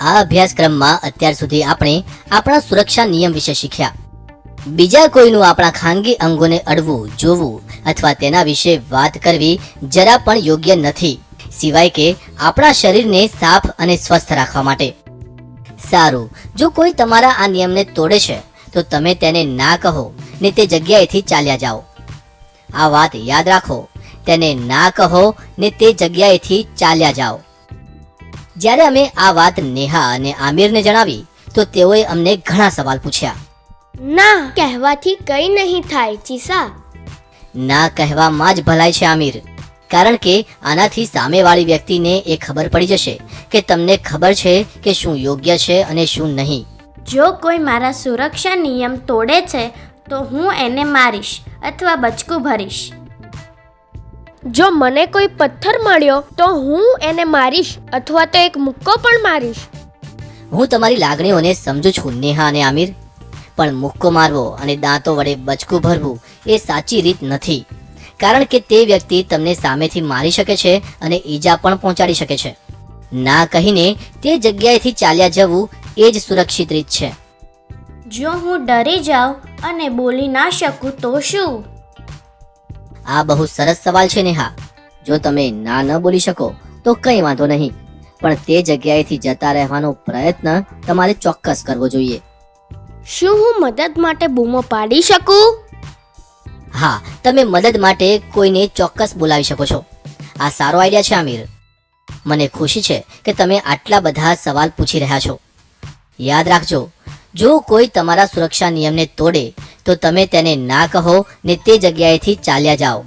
આ અભ્યાસક્રમમાં અત્યાર સુધી આપણે આપણા સુરક્ષા નિયમ વિશે શીખ્યા. બીજા કોઈનું આપણા ખાનગી અંગોને અડવું, જોવું અથવા તેના વિશે વાત કરવી જરા પણ યોગ્ય નથી, સિવાય કે આપણા શરીરને સાફ અને સ્વસ્થ રાખવા માટે. સારું, જો કોઈ તમારા આ નિયમને તોડે છે તો તમે તેને ના કહો ને તે જગ્યાએથી ચાલ્યા જાઓ. આ વાત યાદ રાખો, તેને ના કહો ને તે જગ્યાએથી ચાલ્યા જાઓ. જ્યારે અમે આ વાત નેહા અને આમિરને જણાવી તો તેઓએ અમને ઘણા સવાલ પૂછ્યા. ના કહેવાથી કઈ નહીં થાય ચીસા. ના કહેવામાં જ ભલાઈ છે આમિર, કારણ કે આનાથી સામેવાળી વ્યક્તિને એ ખબર પડી જશે કે તમને ખબર છે કે શું યોગ્ય છે અને શું નહીં. જો કોઈ મારા સુરક્ષા નિયમ તોડે છે તો હું એને મારીશ અથવા બચકું ભરીશ. જો મને કોઈ પથ્થર મળ્યો તો હું એને મારીશ અથવા તો એક મુક્કો પણ મારીશ. હું તમારી લાગણીઓને સમજુ છું નેહા અને આમિર, પણ મુક્કો મારવો અને દાંતો વડે બચકું ભરવું એ સાચી રીત નથી, કારણ કે તે વ્યક્તિ તમને સામેથી મારી શકે છે અને ઈજા પણ પહોંચાડી શકે છે. ના કહીને તે જગ્યાએથી ચાલ્યા જવું એ જ સુરક્ષિત રીત છે. જો હું ડરી જાઉં અને બોલી ના શકું તો શું? આ બહુ સરસ સવાલ છે નેહા. જો તમે ના ન બોલી શકો તો કંઈ વાંધો નહીં, પણ તે જગ્યાએથી જતા રહેવાનો પ્રયત્ન તમારે ચોક્કસ કરવો જોઈએ. શું હું મદદ માટે બૂમો પાડી શકું? હા, તમે મદદ માટે કોઈને ચોક્કસ બોલાવી શકો છો. આ સારો આઈડિયા છે આમિર. મને ખુશી છે કે તમે આટલા બધા સવાલ પૂછી રહ્યા છો. યાદ રાખજો, જો કોઈ તમારા સુરક્ષા નિયમને તોડે તો તમે તેને ના કહો ને તે જગ્યાએથી ચાલ્યા જાઓ.